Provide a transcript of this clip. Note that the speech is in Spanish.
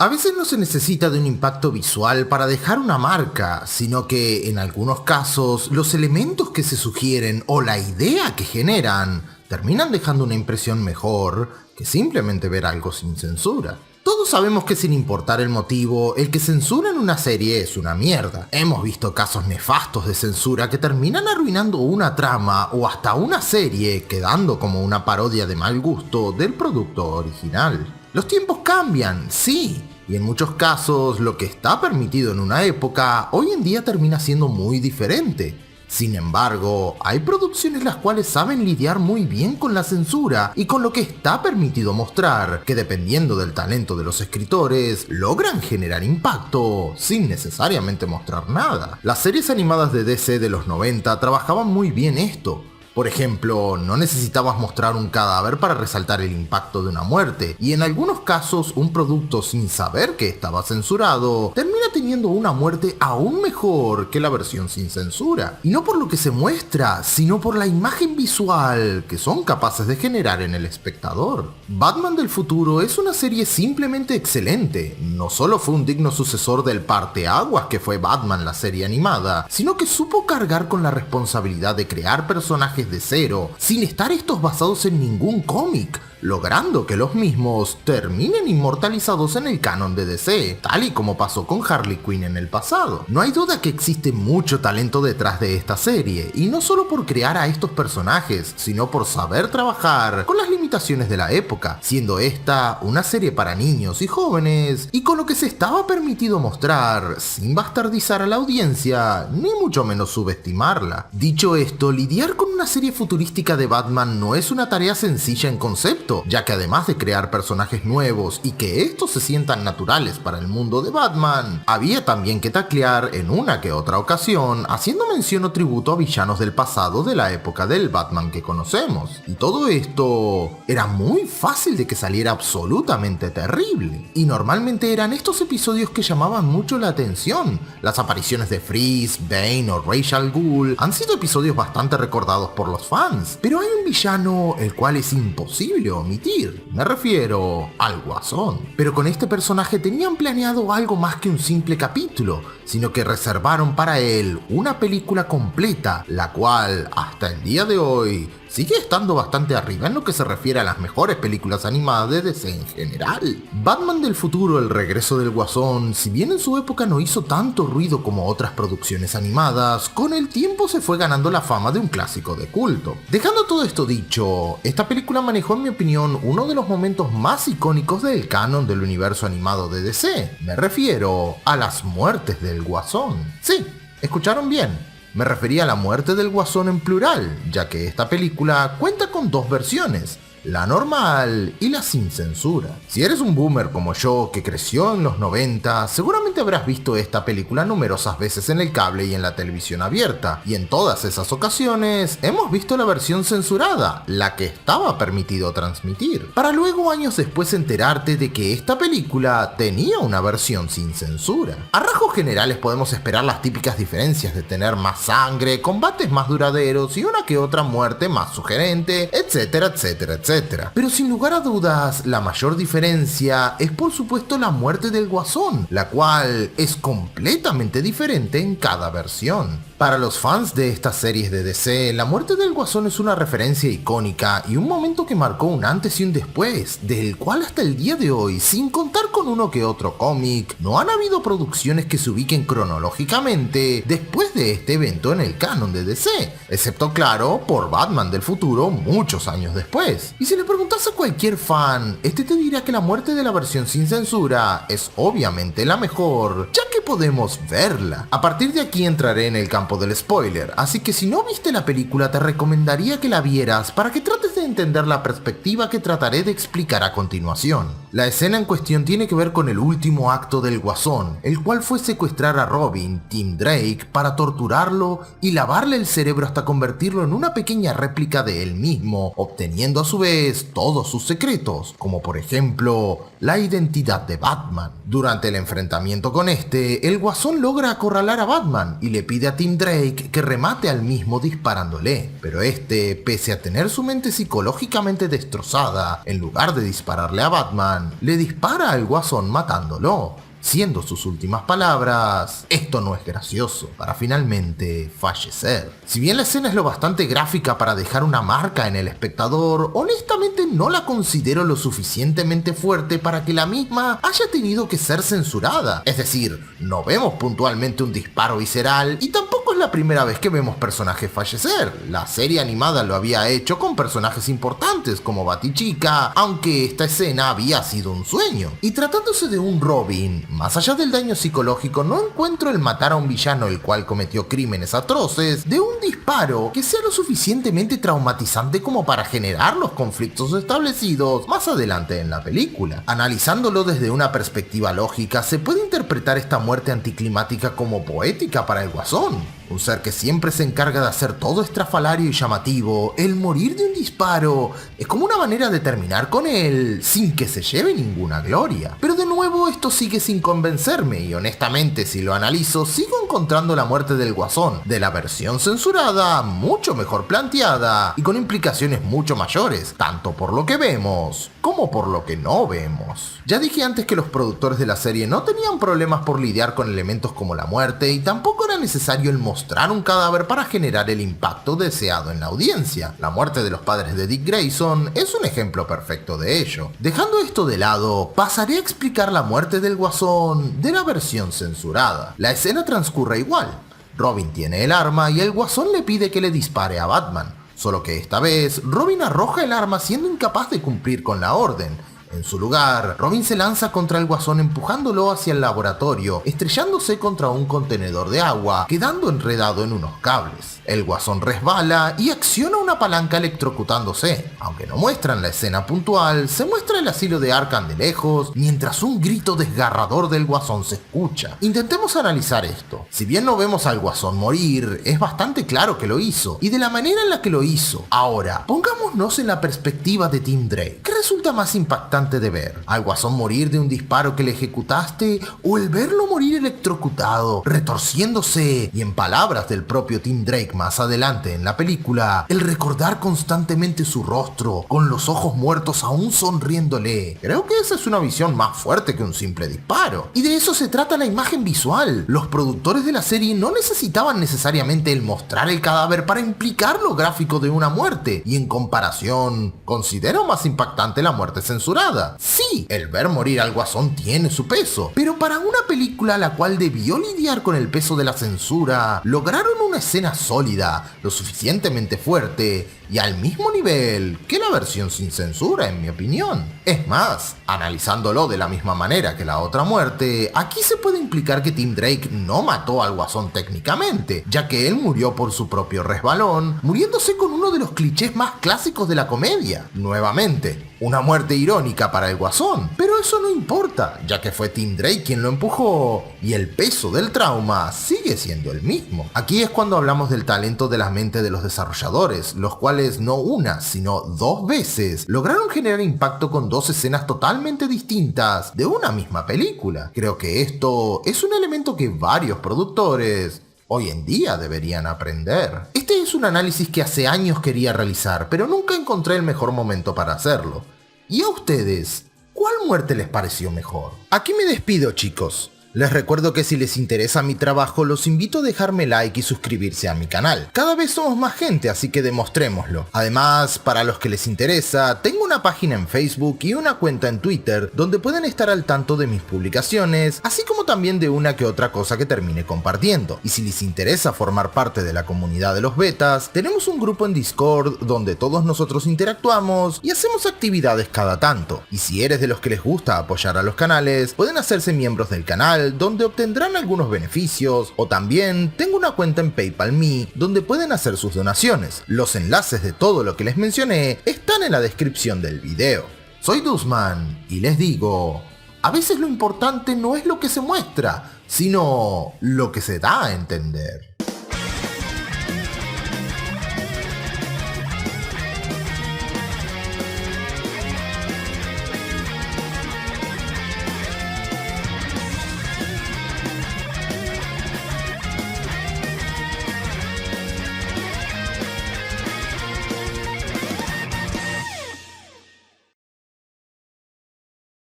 A veces no se necesita de un impacto visual para dejar una marca, sino que en algunos casos los elementos que se sugieren o la idea que generan terminan dejando una impresión mejor que simplemente ver algo sin censura. Todos sabemos que sin importar el motivo, el que censuran una serie es una mierda. Hemos visto casos nefastos de censura que terminan arruinando una trama o hasta una serie, quedando como una parodia de mal gusto del producto original. Los tiempos cambian, sí, y en muchos casos lo que está permitido en una época hoy en día termina siendo muy diferente. Sin embargo, hay producciones las cuales saben lidiar muy bien con la censura y con lo que está permitido mostrar, que dependiendo del talento de los escritores, logran generar impacto sin necesariamente mostrar nada. Las series animadas de DC de los 90 trabajaban muy bien esto. Por ejemplo, no necesitabas mostrar un cadáver para resaltar el impacto de una muerte, y en algunos casos un producto sin saber que estaba censurado termina teniendo una muerte aún mejor que la versión sin censura. Y no por lo que se muestra, sino por la imagen visual que son capaces de generar en el espectador. Batman del futuro es una serie simplemente excelente. No solo fue un digno sucesor del parteaguas que fue Batman la serie animada, sino que supo cargar con la responsabilidad de crear personajes de cero, sin estar estos basados en ningún cómic, logrando que los mismos terminen inmortalizados en el canon de DC, tal y como pasó con Harley Quinn en el pasado. No hay duda que existe mucho talento detrás de esta serie, y no solo por crear a estos personajes, sino por saber trabajar con las limitaciones de la época, siendo esta una serie para niños y jóvenes, y con lo que se estaba permitido mostrar, sin bastardizar a la audiencia, ni mucho menos subestimarla. Dicho esto, lidiar con una serie futurística de Batman no es una tarea sencilla en concepto, ya que además de crear personajes nuevos y que estos se sientan naturales para el mundo de Batman, había también que taclear en una que otra ocasión, haciendo mención o tributo a villanos del pasado de la época del Batman que conocemos. Y todo esto era muy fácil de que saliera absolutamente terrible. Y normalmente eran estos episodios que llamaban mucho la atención. Las apariciones de Freeze, Bane o Ra's al Ghul han sido episodios bastante recordados por los fans, pero hay un villano el cual es imposible omitir. Me refiero al Guasón. Pero con este personaje tenían planeado algo más que un simple capítulo, sino que reservaron para él una película completa, la cual hasta el día de hoy sigue estando bastante arriba en lo que se refiere a las mejores películas animadas de DC en general. Batman del futuro, el regreso del Guasón, si bien en su época no hizo tanto ruido como otras producciones animadas, con el tiempo se fue ganando la fama de un clásico de culto. Dejando todo esto dicho, esta película manejó en mi opinión uno de los momentos más icónicos del canon del universo animado de DC. Me refiero a las muertes del Guasón. Sí, escucharon bien. Me refería a la muerte del Guasón en plural, ya que esta película cuenta con dos versiones, la normal y la sin censura. Si eres un boomer como yo que creció en los 90, seguramente habrás visto esta película numerosas veces en el cable y en la televisión abierta, y en todas esas ocasiones hemos visto la versión censurada, la que estaba permitido transmitir, para luego años después enterarte de que esta película tenía una versión sin censura. A rasgos generales podemos esperar las típicas diferencias de tener más sangre, combates más duraderos y una que otra muerte más sugerente, etcétera, etcétera, etcétera. Pero sin lugar a dudas, la mayor diferencia es por supuesto la muerte del Guasón, la cual es completamente diferente en cada versión. Para los fans de estas series de DC, la muerte del Guasón es una referencia icónica y un momento que marcó un antes y un después, del cual hasta el día de hoy, sin contar con uno que otro cómic, no han habido producciones que se ubiquen cronológicamente después de este evento en el canon de DC, excepto claro por Batman del futuro muchos años después. Y si le preguntas a cualquier fan, este te dirá que la muerte de la versión sin censura es obviamente la mejor, ya que podemos verla. A partir de aquí entraré en el campo del spoiler, así que si no viste la película te recomendaría que la vieras para que trates de entender la perspectiva que trataré de explicar a continuación. La escena en cuestión tiene que ver con el último acto del Guasón, el cual fue secuestrar a Robin, Tim Drake, para torturarlo y lavarle el cerebro hasta convertirlo en una pequeña réplica de él mismo, obteniendo a su vez todos sus secretos, como por ejemplo la identidad de Batman. Durante el enfrentamiento con este, el Guasón logra acorralar a Batman y le pide a Tim Drake que remate al mismo disparándole, pero este, pese a tener su mente psicológicamente destrozada, en lugar de dispararle a Batman, Batman le dispara al Guasón matándolo, siendo sus últimas palabras: "Esto no es gracioso", para finalmente fallecer. Si bien la escena es lo bastante gráfica para dejar una marca en el espectador, honestamente no la considero lo suficientemente fuerte para que la misma haya tenido que ser censurada. Es decir, no vemos puntualmente un disparo visceral y tampoco es la primera vez que vemos personajes fallecer. La serie animada lo había hecho con personajes importantes como Batichica, aunque esta escena había sido un sueño. Y tratándose de un Robin, más allá del daño psicológico, no encuentro el matar a un villano el cual cometió crímenes atroces de un disparo que sea lo suficientemente traumatizante como para generar los conflictos establecidos más adelante en la película. Analizándolo desde una perspectiva lógica, se puede interpretar esta muerte anticlimática como poética para el Guasón. Un ser que siempre se encarga de hacer todo estrafalario y llamativo, el morir de un disparo es como una manera de terminar con él sin que se lleve ninguna gloria. Pero de nuevo esto sigue sin convencerme y honestamente si lo analizo sigo encontrando la muerte del Guasón de la versión censurada mucho mejor planteada y con implicaciones mucho mayores, tanto por lo que vemos como por lo que no vemos. Ya dije antes que los productores de la serie no tenían problemas por lidiar con elementos como la muerte y tampoco era necesario el mostrar un cadáver para generar el impacto deseado en la audiencia. La muerte de los padres de Dick Grayson es un ejemplo perfecto de ello. Dejando esto de lado, pasaré a explicar la muerte del Guasón de la versión censurada. La escena transcurre igual. Robin tiene el arma y el Guasón le pide que le dispare a Batman. Solo que esta vez, Robin arroja el arma siendo incapaz de cumplir con la orden. En su lugar, Robin se lanza contra el Guasón empujándolo hacia el laboratorio, estrellándose contra un contenedor de agua, quedando enredado en unos cables. El Guasón resbala y acciona una palanca electrocutándose. Aunque no muestran la escena puntual, se muestra el asilo de Arkham de lejos, mientras un grito desgarrador del Guasón se escucha. Intentemos analizar esto. Si bien no vemos al Guasón morir, es bastante claro que lo hizo, y de la manera en la que lo hizo. Ahora, pongámonos en la perspectiva de Tim Drake. ¿Qué resulta más impactante de ver? ¿Al Guasón morir de un disparo que le ejecutaste o el verlo morir electrocutado, retorciéndose y, en palabras del propio Tim Drake más adelante en la película, el recordar constantemente su rostro con los ojos muertos aún sonriéndole? Creo que esa es una visión más fuerte que un simple disparo. Y de eso se trata la imagen visual. Los productores de la serie no necesitaban necesariamente el mostrar el cadáver para implicar lo gráfico de una muerte, y en comparación, considero más impactante la muerte censurada. Sí, el ver morir al Guasón tiene su peso, pero para una película la cual debió lidiar con el peso de la censura, lograron una escena sólida, lo suficientemente fuerte y al mismo nivel que la versión sin censura, en mi opinión. Es más, analizándolo de la misma manera que la otra muerte, aquí se puede implicar que Tim Drake no mató al Guasón técnicamente, ya que él murió por su propio resbalón, muriéndose con uno de los clichés más clásicos de la comedia. Nuevamente, una muerte irónica para el Guasón, pero eso no importa, ya que fue Tim Drake quien lo empujó y el peso del trauma sigue siendo el mismo. Aquí es cuando hablamos del talento de la mente de los desarrolladores, los cuales no una, sino dos veces lograron generar impacto con dos escenas totalmente distintas de una misma película. Creo que esto es un elemento que varios productores hoy en día deberían aprender. Este es un análisis que hace años quería realizar, pero nunca encontré el mejor momento para hacerlo. ¿Y a ustedes? ¿Cuál muerte les pareció mejor? Aquí me despido, chicos. Les recuerdo que si les interesa mi trabajo, los invito a dejarme like y suscribirse a mi canal. Cada vez somos más gente, así que demostrémoslo. Además, para los que les interesa, tengo una página en Facebook y una cuenta en Twitter donde pueden estar al tanto de mis publicaciones, así como también de una que otra cosa que termine compartiendo. Y si les interesa formar parte de la comunidad de los betas, tenemos un grupo en Discord donde todos nosotros interactuamos y hacemos actividades cada tanto. Y si eres de los que les gusta apoyar a los canales, pueden hacerse miembros del canal, donde obtendrán algunos beneficios, o también tengo una cuenta en PayPal Me donde pueden hacer sus donaciones. Los enlaces de todo lo que les mencioné están en la descripción del video. Soy Duzman y les digo, a veces lo importante no es lo que se muestra, sino lo que se da a entender.